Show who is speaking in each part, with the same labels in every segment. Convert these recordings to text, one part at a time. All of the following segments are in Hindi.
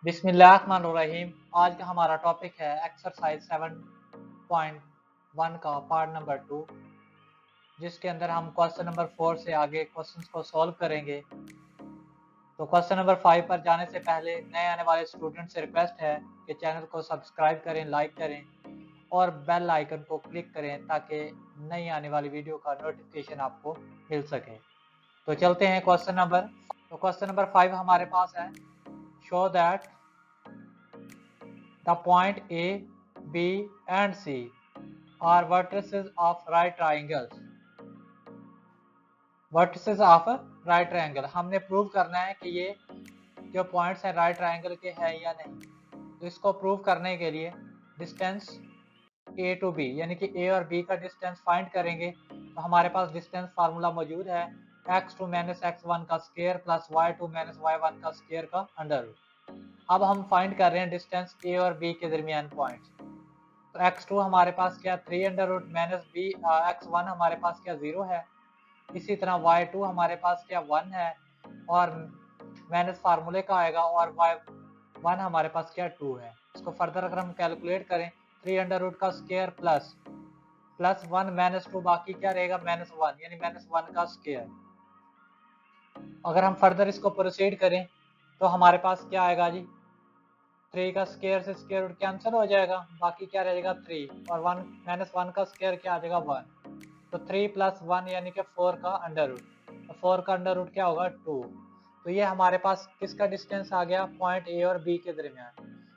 Speaker 1: बिस्मिल्लाहिर्रहमानिर्रहीम। आज का हमारा टॉपिक है एक्सरसाइज 7.1 का पार्ट नंबर 2, जिसके अंदर हम क्वेश्चन नंबर 4 से आगे क्वेश्चंस को सॉल्व करेंगे। तो क्वेश्चन नंबर 5 पर जाने से पहले नए आने वाले स्टूडेंट से रिक्वेस्ट है कि चैनल को सब्सक्राइब करें, लाइक करें और बेल आइकन को क्लिक करें ताकि नई आने वाली वीडियो का नोटिफिकेशन आपको मिल सके। तो चलते हैं क्वेश्चन नंबर 5 हमारे पास है, show that the point A, B and C are vertices of right triangles. Vertices of right triangle, हमने प्रूव करना है कि ये जो पॉइंट्स हैं राइट ट्राइंगल के हैं या नहीं। तो इसको प्रूव करने के लिए डिस्टेंस A to B यानी कि A और B का डिस्टेंस फाइंड करेंगे। तो हमारे पास डिस्टेंस फार्मूला मौजूद है, x2 - x1 का स्क्वायर प्लस y2 - y1 का स्क्वायर का अंडर रूट। अब हम फाइंड कर रहे हैं डिस्टेंस A और B के दरमियान पॉइंट्स। तो x2 हमारे पास क्या 3 under root minus b, x1 हमारे पास क्या 0 है। इसी तरह y2 हमारे पास क्या 1 है और माइनस फार्मूले का आएगा, और y1 हमारे पास क्या 2 है। इसको फर्दर अगर हम कैलकुलेट करें, 3 अंडर रूट का स्क्वायर प्लस 1 माइनस 2, बाकी क्या रहेगा -1 यानी -1 का स्क्वायर। अगर हम फर्दर इसको प्रोसीड करें तो हमारे पास क्या आएगा जी, 3 का स्क्वायर से स्क्वायर रूट कैंसिल हो जाएगा, बाकी क्या रहेगा 3 और 1 -1 का स्क्वायर क्या आ जाएगा 1। तो 3 + 1 यानी कि 4 का अंडर रूट, तो 4 का अंडर रूट क्या होगा 2। तो ये हमारे पास किसका डिस्टेंस आ गया, पॉइंट ए और बी के दरमियान।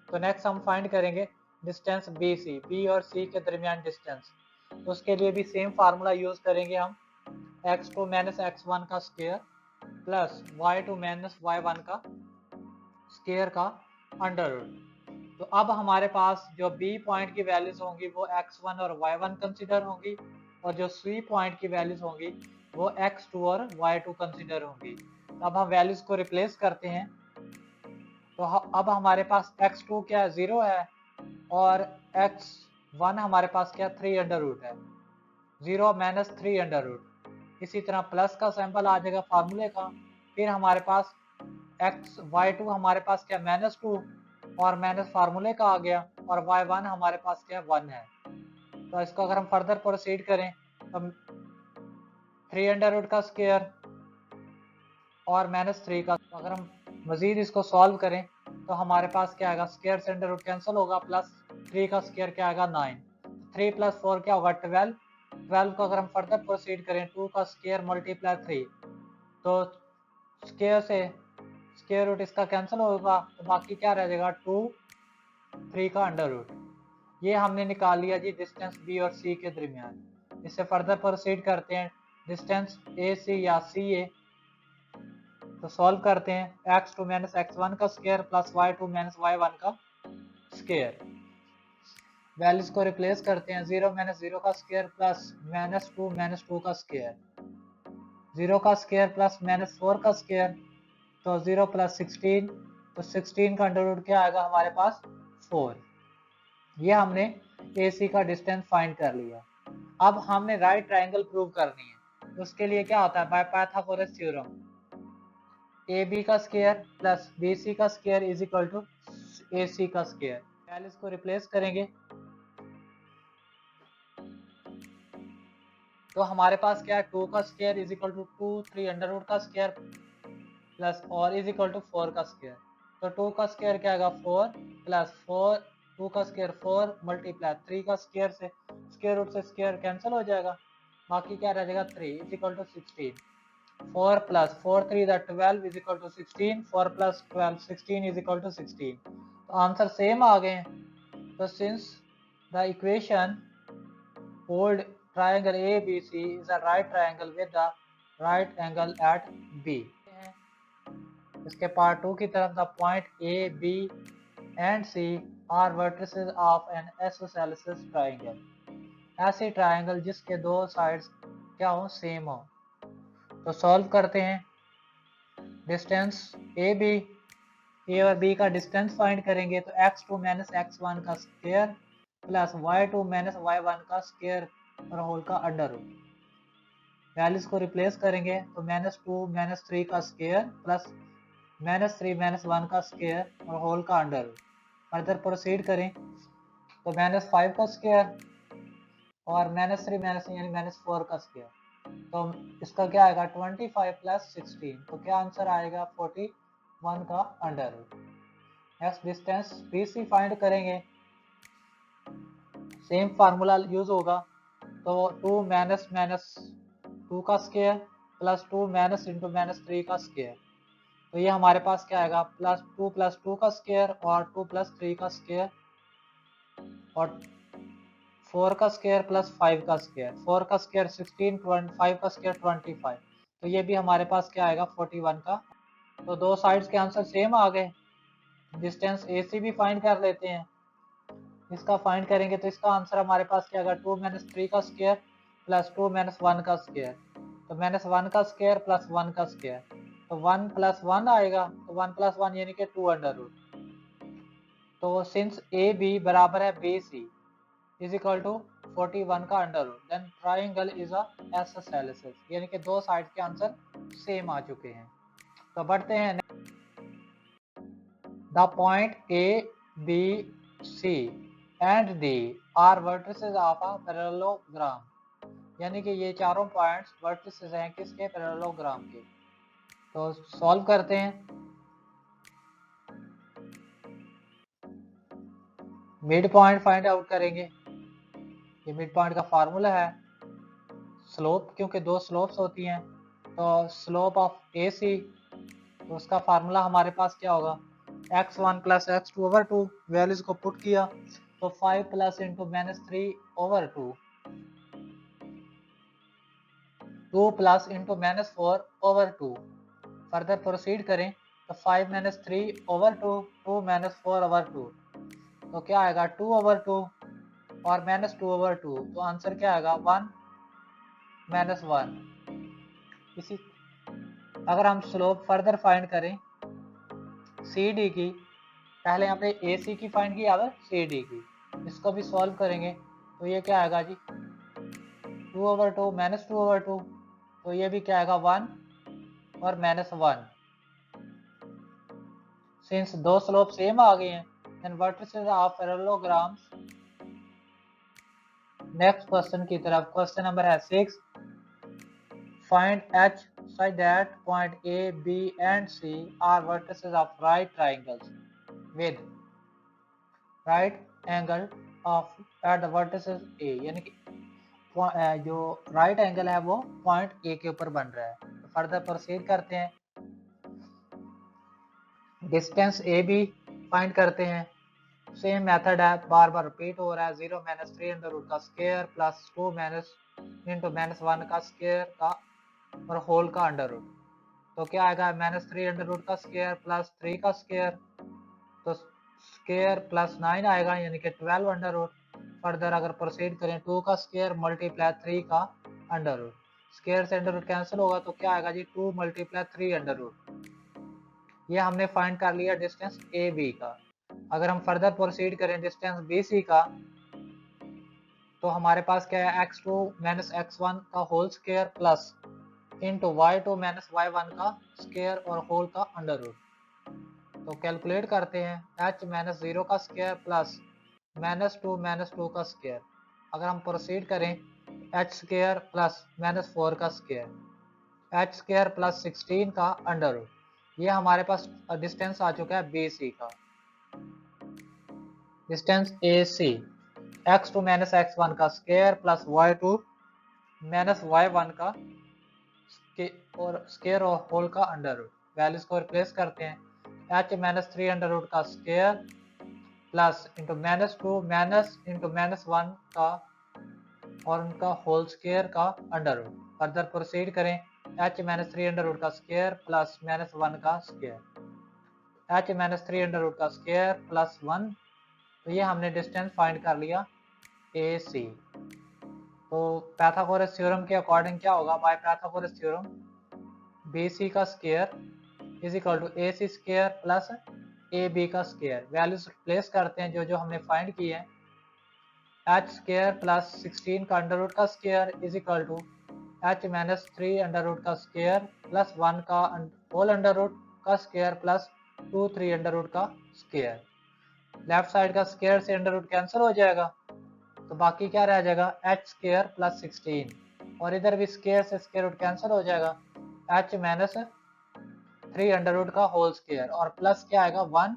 Speaker 1: तो नेक्स्ट हम फाइंड करेंगे डिस्टेंस बी सी, बी और सी के दरमियान डिस्टेंस। तो उसके लिए भी सेम फार्मूला यूज करेंगे हम, x2 - x1 का स्क्वायर प्लस y2 - y1 का स्क्वायर का अंडर रूट। तो अब हमारे पास जो B पॉइंट की वैल्यूज होंगी वो x1 और y1 कंसीडर होंगी, और जो C पॉइंट की वैल्यूज होंगी वो x2 और y2 कंसीडर होंगी। तो अब हम वैल्यूज को रिप्लेस करते हैं। तो अब हमारे पास x2 क्या 0 है और x1 हमारे पास क्या 3 अंडर रूट है, 0 - 3 अंडर रूट। इसी तरह प्लस का सैंपल आ जाएगा फार्मूले का। फिर हमारे पास y2 हमारे पास क्या -2 और माइनस फार्मूले का आ गया, और y1 हमारे पास क्या 1 है। तो इसको अगर हम फर्दर प्रोसीड करें तो 3 अंडर रूट का स्क्वायर और -3 का, तो अगर हम मजीद इसको सॉल्व करें तो हमारे पास क्या आएगा, स्क्वायर से अंडर रूट कैंसिल होगा, प्लस 3 का स्क्वायर क्या आएगा 9। 3 + 4 क्या होगा 12। 12 को अगर हम फर्दर प्रोसीड करें, 2 का स्क्वायर मल्टीप्लाई 3, तो स्क्वायर से स्क्वायर रूट इसका कैंसिल होगा, तो बाकी क्या रह जाएगा 2, 3 का अंडर रूट। ये हमने निकाल लिया जी डिस्टेंस बी और सी के दरमियान। इससे फर्दर प्रोसीड करते हैं डिस्टेंस ए सी या सी ए। तो सॉल्व करते हैं, x2 - x1 का स्क्वायर प्लस y2 - y1 का स्क्वायर। वैल्यूज को रिप्लेस करते हैं, 0 - 0 का स्क्वायर प्लस -2 - 2 का स्क्वायर, 0 का स्क्वायर प्लस -4 का स्क्वायर, तो 0 + 16, तो 16 का अंडर रूट क्या आएगा हमारे पास 4। ये हमने ए सी का डिस्टेंस फाइंड कर लिया। अब हमने राइट ट्राइंगल प्रूव करनी है। तो उसके लिए क्या होता है, by Pythagoras theorem, A B का स्क्वायर प्लस बी सी का square is equal to A C का स्क्वायर। वैल्यूज को रिप्लेस करेंगे तो हमारे पास क्या है, 2 का square is equal to 2, 3 under root का स्क्वायर प्लस और इज इक्वल टू 4 का स्क्वायर। तो 2 का स्क्वायर क्या आएगा 4 प्लस 4, 2 का स्क्वायर 4 मल्टीप्लाई 3 का स्क्वायर से स्क्वायर रूट से स्क्वायर कैंसिल हो जाएगा, बाकी क्या रह जाएगा 3 is equal to 16। 4 + 4 3 12 is equal to 16, 4 + 12 16 is equal to 16। तो आंसर सेम आ गए। तो since the equation old triangle ABC is a right triangle with the right angle at B, इसके पार्ट 2 की तरफ, the point A, B and C are vertices of an isosceles triangle, ऐसे ट्राइंगल जिसके दो साइड्स क्या हो सेम हो। तो सॉल्व करते हैं, डिस्टेंस ए और बी का डिस्टेंस फाइंड करेंगे। तो x2 - x1 का स्क्वायर प्लस y2 - y1 का स्क्वायर और होल का अंडर रूट। वैल्यूज को रिप्लेस करेंगे तो -2 - 3 का स्क्वायर प्लस -3 -1 का स्क्वायर और होल का अंडर रूट। फर्दर प्रोसीड करें तो -5 का स्क्वायर और -3 यानी -4 का स्क्वायर। तो इसका क्या आएगा 25 + 16, तो क्या आंसर आएगा 41 का under root. Next distance BC find करेंगे, सेम फार्मूला यूज होगा। तो 2 -2 का स्क्वायर प्लस 2 -3 का स्क्वायर, तो ये हमारे पास क्या आएगा +2 + 2 का स्क्वायर और 2 + 3 का स्क्वायर और 4 का स्क्वायर प्लस 5 का स्क्वायर। 4 का स्क्वायर 16, 5 का स्क्वायर 25, तो ये भी हमारे पास क्या आएगा 41 का। तो दो साइड्स के आंसर सेम आ गए। डिस्टेंस AC भी फाइंड कर लेते हैं। इसका फाइंड करेंगे तो इसका आंसर हमारे पास क्या आएगा 2 - 3 का स्क्वायर प्लस 2 - 1 का स्क्वायर। तो -1 का स्क्वायर प्लस 1 का स्क्वायर, तो 1 + 1 आएगा, तो 1 + 1 यानी कि 2 अंडर रूट। तो सिंस AB बराबर है BC इज इक्वल टू 41 का under root, then triangle is a isosceles, यानी कि दो साइड के आंसर सेम आ चुके हैं। तो बढ़ते हैं। The point ABC and D are vertices of a parallelogram, यानी कि ये चारों पॉइंट्स वर्टिसेस हैं किसके, पैरेललोग्राम के। तो सॉल्व करते हैं। मिड पॉइंट फाइंड आउट करेंगे। ये मिड पॉइंट का फार्मूला है स्लोप, क्योंकि दो स्लोप्स होती हैं, तो स्लोप ऑफ AC, तो उसका फार्मूला हमारे पास क्या होगा x1 + x2/2, वैल्यूज को पुट किया तो 5 + इंटू -3/2, 2 + इंटू -4/2। फर्दर प्रोसीड करें तो 5 - 3/2, 2 - 4/2, तो क्या आएगा 2/2 और -2/2, तो आंसर क्या आएगा 1 - 1। इसी अगर हम स्लोप फर्दर फाइंड करें CD की, पहले यहाँ पे AC की फाइंड की, अब CD की, इसको भी सॉल्व करेंगे तो ये क्या आएगा जी 2/2 -2/2, तो ये भी क्या आएगा 1 और -1। सिंस दो स्लोप सेम आ गए हैं, then vertices of parallelograms. Next question की तरफ, क्वेश्चन नंबर है 6, find H such that point A, B and C are vertices of right triangles with right angle of at the vertices A, यानी कि जो राइट एंगल है वो पॉइंट A के ऊपर बन रहा है। तो फर्दर प्रोसीड करते हैं। डिस्टेंस AB फाइंड करते हैं। सेम मेथड है, बार बार रिपीट हो रहा है। 0 - 3 अंडर रूट का स्क्वायर प्लस 2 इंटू -1 का स्क्वायर का और होल का अंडर रूट, तो क्या आएगा -3 अंडर रूट का स्क्वायर प्लस 3 का स्क्वायर, तो स्क्वायर प्लस 9 आएगा, यानी कि 12 अंडर रूट। फर्दर अगर प्रोसीड करें 2 का स्क्वायर मल्टीप्लाई 3 का अंडर रूट, स्क्वायर से अंडर रूट कैंसिल होगा तो क्या आएगा जी 2 × 3 अंडर रूट। ये हमने फाइंड कर लिया डिस्टेंस AB का। अगर हम फर्दर प्रोसीड करें डिस्टेंस BC का, तो हमारे पास क्या है x2 - x1 का whole square plus into y2 - y1 का स्क्वायर और होल का अंडर रूट। तो कैलकुलेट करते हैं h - 0 का स्क्वायर प्लस -2 - 2 का स्क्वायर। अगर हम प्रोसीड करें h स्क्वायर प्लस -4 का स्क्वायर, h स्क्वायर प्लस 16 का अंडर रूट। ये हमारे पास डिस्टेंस आ चुका है BC का। डिस्टेंस AC x2 - x1 का स्क्वायर प्लस y2 - y1 का और स्क्वायर और होल का अंडर रूट। वैल्यूज को रिप्लेस करते हैं। h - 3 अंडर रूट का स्क्वायर प्लस इंटू -2 इंटू -1 का और उनका होल स्क्वायर का अंडर रूट। फर्दर प्रोसीड करें h - 3 अंडर रूट का स्क्वायर प्लस -1 का स्क्वायर, h - 3 अंडर रूट का स्क्वायर प्लस 1, तो ये हमने डिस्टेंस फाइंड कर लिया AC। तो पाइथागोरस थ्योरम के अकॉर्डिंग क्या होगा, बाय पाइथागोरस थ्योरम BC का square is equal to AC square plus AB का स्क्वायर। वैल्यूज रिप्लेस करते हैं जो जो हमने फाइंड की है। h स्क्वायर प्लस 16 का अंडर रूट का square is equal to h - 3 under root का स्क्वायर प्लस 1 का होल अंडर रूट का स्क्वायर प्लस 2 3 अंडर रूट का स्क्वायर। लेफ्ट साइड का स्क्वायर से अंडर रूट कैंसिल हो जाएगा, तो बाकी क्या रह जाएगा एच स्क्वायर प्लस 16, और इधर भी स्क्वायर से स्क्वायर रूट कैंसिल हो जाएगा, एच माइनस 3 अंडर रूट का होल स्क्वायर, और प्लस क्या आएगा 1,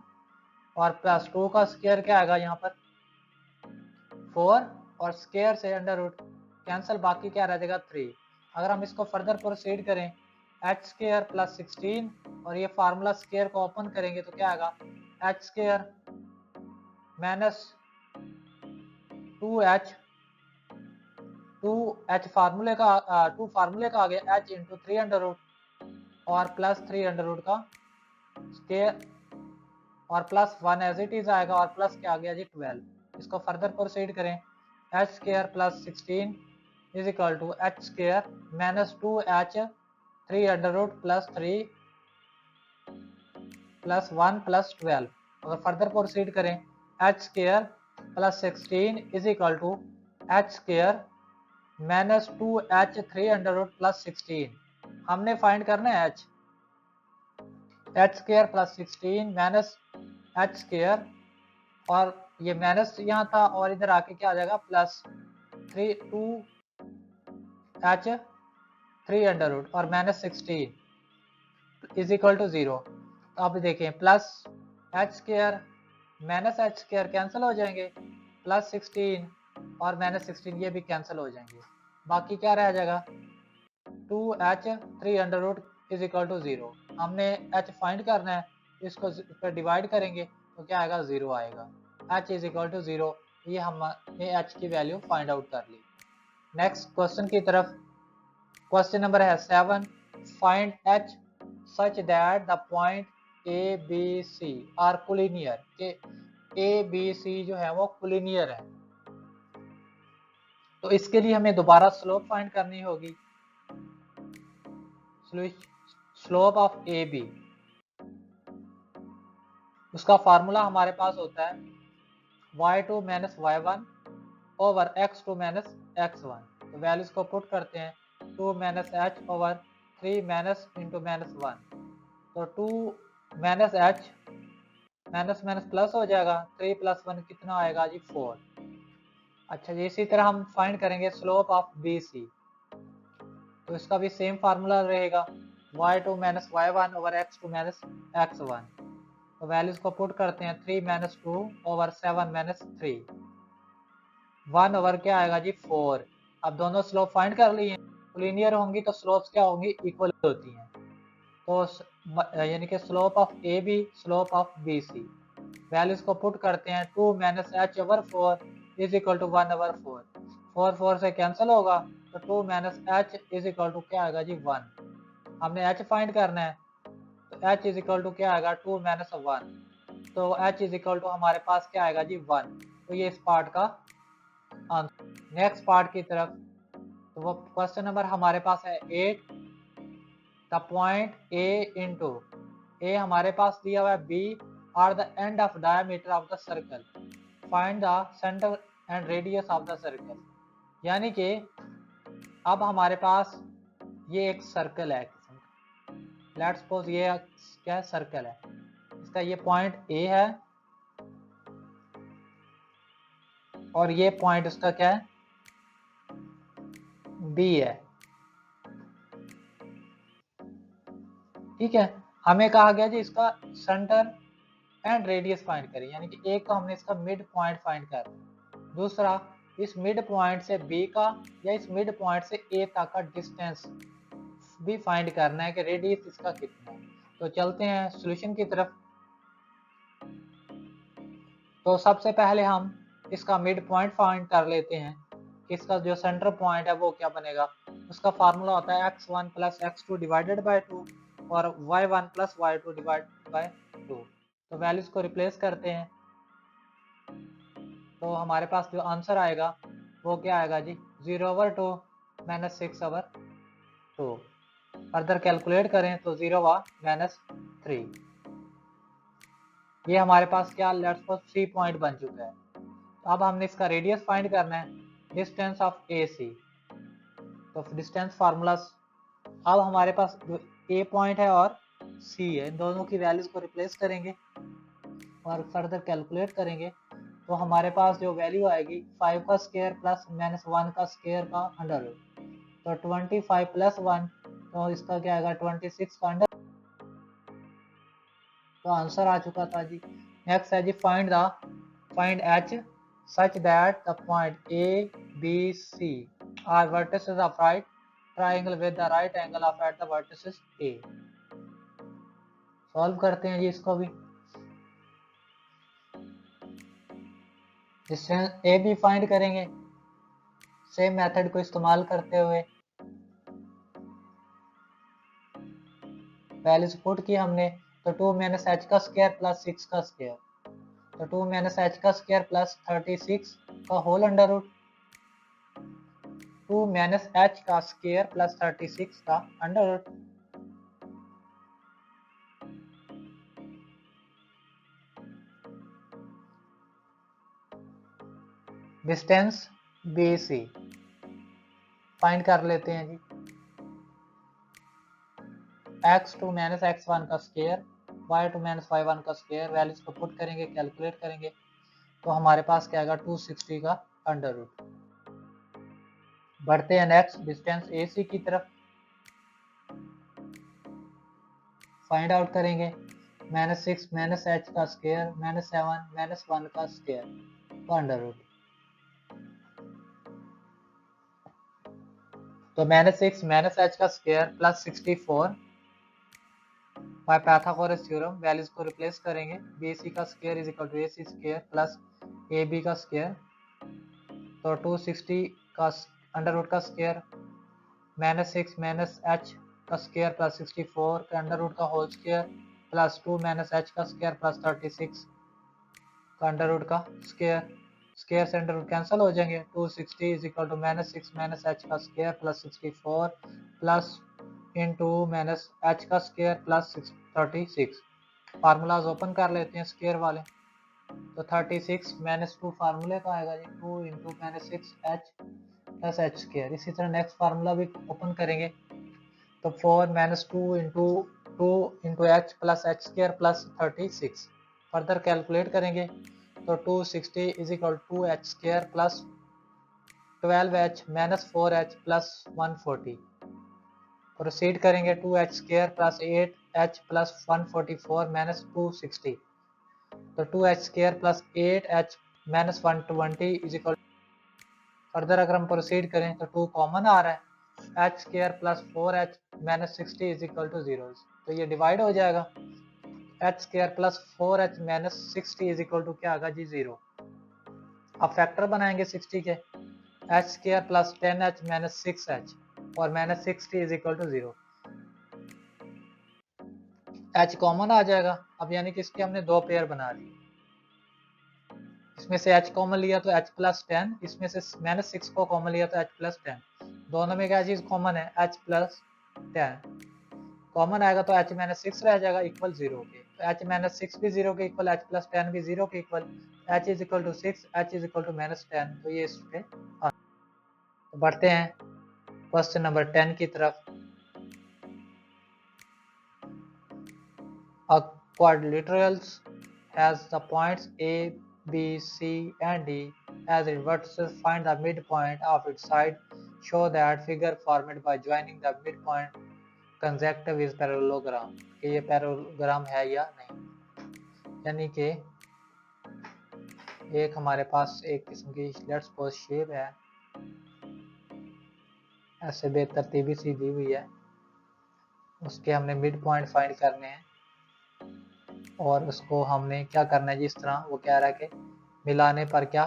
Speaker 1: और प्लस 2 का स्क्वायर क्या आएगा यहाँ पर 4, और स्क्वायर से अंडर रूट कैंसिल, बाकी क्या रह जाएगा 3। अगर हम इसको फर्दर प्रोसीड करें एच स्क्वायर प्लस 16, और ये फार्मूला स्क्वायर को ओपन करेंगे तो क्या आएगा एच स्क्वायर माइनस 2h फार्मूले का 2 फार्मूले का आ गया h इंटू 3 अंडर रूट और प्लस 3 अंडर रूट का स्क्वायर, और प्लस 1 एज इट इज आएगा, और प्लस क्या आ गया जी 12। इसको फर्दर प्रोसीड करें h square plus 16 is equal to h square minus 2h 3 under root plus 3 plus 1 plus 12। अगर फर्दर प्रोसीड करें h square plus 16 is equal to h square minus 2h 3 under root plus 16। हमने फाइंड करना है h square plus 16 minus h square, और ये माइनस यहाँ था और इधर आके क्या आ जाएगा प्लस 2h 3 अंडर रूट और माइनस 16 इज इक्वल टू 0। तो आप देखें plus h square minus h square cancel हो जाएंगे, प्लस 16 और माइनस 16 ये भी कैंसिल हो जाएंगे, बाकी क्या रह जाएगा 2h 3 under root is equal to 0। हमने h फाइंड करना है, इसको इस पर डिवाइड करेंगे तो क्या आएगा 0 आएगा, h इज इक्वल टू 0। ये हमने h की वैल्यू फाइंड आउट कर ली। नेक्स्ट क्वेश्चन की तरफ, क्वेश्चन नंबर है 7, find h such that the point A B C are collinear, के ए बी सी जो है वो कोलिनियर है। तो इसके लिए हमें दोबारा स्लोप फाइंड करनी होगी, स्लोप ऑफ ए बी, उसका फार्मूला हमारे पास होता है y2 minus y1 over x2 minus x1। तो वैल्यूज को पुट करते हैं 2 minus h over 3 minus into minus 1, तो 2 minus h minus minus plus हो जाएगा, 3 प्लस 1 कितना आएगा जी 4। अच्छा जी, इसी तरह हम फाइंड करेंगे स्लोप ऑफ बी सी, तो इसका भी सेम फार्मूला रहेगा y2 minus y1 over x2 minus x1। तो वैल्यूज को पुट करते हैं 3 माइनस 2 ओवर 7 माइनस 3, 1 ओवर क्या आएगा जी 4। अब दोनों स्लोप फाइंड कर लिए, लीनियर होंगी तो स्लोप्स क्या होंगी इक्वल होती हैं, तो यानी कि slope of A B slope of B C, values को पुट करते हैं 2 minus h over 4 is equal to 1 over 4, 4 4 से कैंसिल होगा, तो 2 minus h is equal to क्या आएगा जी 1। हमने एच फाइंड करना है, तो h इज इक्वल टू क्या आएगा 2 माइनस 1, तो h इज इक्वल टू हमारे पास क्या आएगा जी 1। तो ये इस पार्ट का आंसर। नेक्स्ट पार्ट की तरफ, तो वो क्वेश्चन नंबर हमारे पास है 8, the point a into a हमारे पास दिया हुआ है b are the end of diameter of the circle, find the centre and radius of the circle. यानी कि अब हमारे पास ये एक सर्कल है, लेट्स सपोज ये क्या सर्कल है, इसका ये पॉइंट ए है और ये पॉइंट उसका क्या है बी है, ठीक है। हमें कहा गया जी इसका सेंटर एंड रेडियस फाइंड करें, यानी कि एक तो हमने इसका मिड पॉइंट फाइंड कर, दूसरा इस मिड पॉइंट से बी का या इस मिड पॉइंट से ए तक का डिस्टेंस भी फाइंड करना है कि रेडियस इसका कितना है। तो चलते हैं सॉल्यूशन की तरफ। तो सबसे पहले हम इसका मिड पॉइंट फाइंड कर लेते हैं कि इसका जो सेंटर पॉइंट है वो क्या बनेगा। उसका फार्मूला होता है x1 plus x2 divided by 2 और y1 plus y2 divided by 2। तो वैल्यूज को रिप्लेस करते हैं, तो हमारे पास जो आंसर आएगा वो क्या आएगा जी 0 over 2 minus 6 over 2। Further calculate करें तो 0 वा माइनस 3। ये हमारे पास क्या लेट्स सपोज 3 पॉइंट बन चुका है। तो अब हमने इसका रेडियस फाइंड करना है, डिस्टेंस ऑफ ए सी। तो डिस्टेंस फार्मूला, अब हमारे पास जो ए पॉइंट है और सी है, इन दोनों की वैल्यूज को रिप्लेस करेंगे और फर्दर कैलकुलेट करेंगे तो हमारे पास जो वैल्यू आएगी 5 का स्क्वायर प्लस -1 का स्क्वायर का अंडर रूट, तो 25 प्लस 1 तो इसका क्या आएगा 26 का अंडर, तो आंसर आ चुका था जी। नेक्स्ट है जी find H such that the point A B C are vertices of right triangle with the right angle of at the vertices A. Solve करते हैं जी इसको भी। डिस्टेंस ए बी फाइंड करेंगे सेम मेथड को इस्तेमाल करते हुए। वैल्यूज पुट की हमने, तो 2 माइनस एच का स्क्वायर प्लस 6 का स्क्वायर, तो 2 माइनस एच का स्क्वायर प्लस 36 का whole under root, 2 minus H का स्क्वायर प्लस 36 का under root. Distance B C find कर लेते हैं जी। x2 माइनस x1 का स्क्वायर, y2 माइनस y1 का स्क्वायर, वैल्यूज को पुट करेंगे, कैलकुलेट करेंगे तो हमारे पास क्या आएगा 260 का अंडर रूट। बढ़ते हैं नेक्स्ट डिस्टेंस ए सी की तरफ। फाइंड आउट करेंगे -6 माइनस एच का स्क्वायर -7 माइनस 1 का स्क्वायर का अंडर रूट, तो -6 माइनस एच का square plus 64 by Pythagoras theorem, values को रिप्लेस करेंगे, बी सी का square is equal to A C square plus A B का स्क्वायर, तो 260 का अंडर रूट का स्क्वायर -6 माइनस एच का स्क्वायर प्लस 64 का अंडर रूट का whole square plus 2 minus H का स्क्वायर प्लस 36 का अंडर रूट का स्क्वायर, स्क्वायर से अंडर रूट कैंसिल हो जाएंगे, 260 is equal to -6 minus H का square plus 64 plus into minus H का स्क्वायर प्लस 36। फार्मूलाज ओपन कर लेते हैं स्क्वायर वाले, तो 36 माइनस 2 फार्मूले का आएगा जी, 2 into -6 h plus h square. इसी तरह नेक्स्ट फार्मूला भी ओपन करेंगे, तो 4 minus 2 into h plus h square plus 36। Further calculate करेंगे तो 260 is equal to h square plus 12h minus 4h plus 140। Proceed करेंगे 2h square plus 8h plus 144 minus 260, तो 2h square plus 8h minus 120 is equal. Further अगर हम प्रोसीड करें तो 2 कॉमन आ रहा है, h square plus 4h minus 60 is equal to 0, तो ये डिवाइड हो जाएगा, h square plus 4h minus 60 is equal to क्या आएगा जी 0। अब फैक्टर बनाएंगे 60 के, h square plus 10h minus 6h और minus 60 is equal to 0, h common आ जाएगा। अब यानी कि इसके हमने दो पेयर बना दिए, इसमें से h कॉमन लिया तो h प्लस 10, इसमें से माइनस 6 को कॉमन लिया तो h प्लस 10, दोनों में क्या चीज कॉमन है h प्लस 10, कॉमन आएगा तो h माइनस 6 रह जाएगा इक्वल 0 के, तो h माइनस 6 भी 0 के इक्वल, h प्लस 10 भी 0 के equal, h is equal to 6, h is equal to minus 10, तो ये इसके। तो बढ़ते हैं क्वेश्चन नंबर 10 की तरफ। A quadrilateral has the points A, B, C, and D as its vertices. Find the midpoint of its side. Show that figure formed by joining the midpoint consecutive is parallelogram. कि ये पैरेललोग्राम है या नहीं, यानी कि एक हमारे पास एक किस्म की लेट्स सपोज शेप है, ऐसे बेतरतीबी सी दी हुई है, उसके हमने मिड पॉइंट फाइंड करने हैं और उसको हमने क्या करना है जी, इस तरह वो कह रहा है कि मिलाने पर क्या,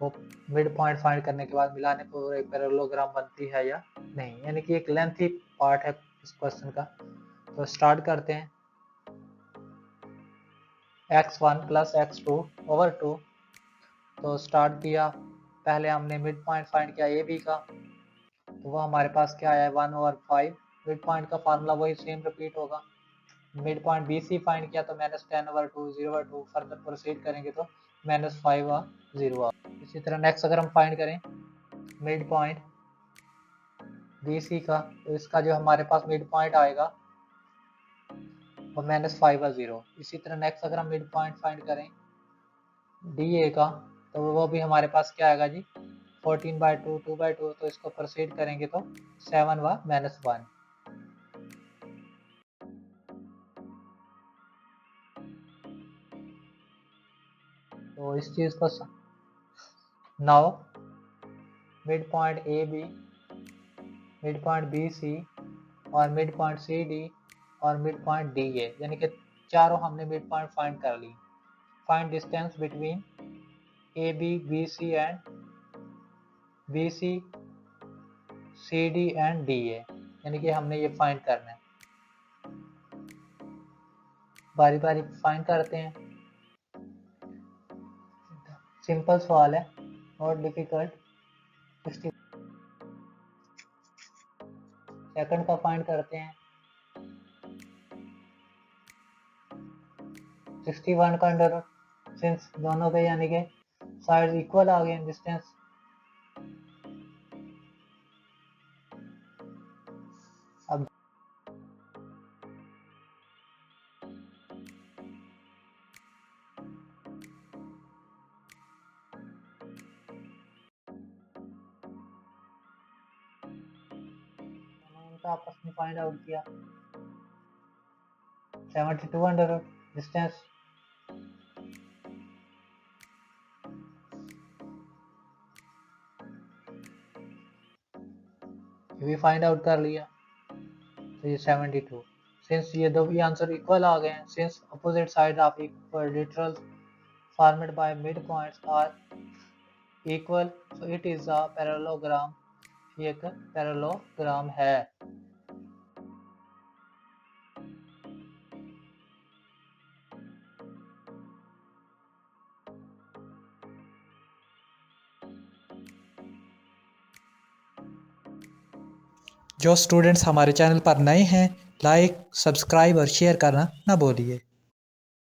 Speaker 1: वो मिड पॉइंट फाइंड करने के बाद मिलाने पर एक पैरेललोग्राम बनती है या नहीं, यानी कि एक लेंथी पार्ट है इस क्वेश्चन का। तो स्टार्ट करते हैं, x1 प्लस x2 ओवर 2, तो स्टार्ट किया, पहले हमने मिड पॉइंट फाइंड किया ए बी का, तो वो हमारे पास क्या आया 1/5, मिड पॉइंट का फार्मूला वही सेम रिपीट होगा। Mid point B C find किया तो -10/2 0/2, फर्दर प्रोसीड करेंगे तो -5 0। इसी तरह नेक्स्ट अगर हम फाइंड करें मिड पॉइंट बी सी का, तो इसका जो हमारे पास मिड पॉइंट आएगा और -5 और 0। इसी तरह नेक्स्ट अगर हम मिड पॉइंट फाइंड करें डी ए का, तो वो भी हमारे पास क्या आएगा जी, 14/2, 2/2। तो इसको प्रोसीड करेंगे तो 7 व -1। तो इस चीज़ को now mid point A B, mid point B C, और मिड पॉइंट सी डी, और मिड पॉइंट डी ए, यानी कि चारों हमने मिड पॉइंट फाइंड कर ली। Find distance between A B, B C and B C, C D and D A, यानी कि हमने ये फाइंड करना है। बारी बारी फाइंड करते हैं। सिंपल सवाल है, नॉट डिफिकल्ट। सेकंड का फाइंड करते हैं। 61 का अंडर रूट, सिंस दोनों के यानी कि साइड इक्वल आ गए डिस्टेंस, अब उनका आपस में फाइंड आउट किया। 72 अंडर रूट डिस्टेंस, ये भी फाइंड आउट कर लिया। तो ये 72, सिंस ये दो भी आंसर इक्वल आ गए हैं, since opposite side of equilateral formed by midpoints are equal, so it is a parallelogram। ये एक पैरेललोग्राम है। जो स्टूडेंट्स हमारे चैनल पर नए हैं, लाइक, सब्सक्राइब और शेयर करना ना भूलिए।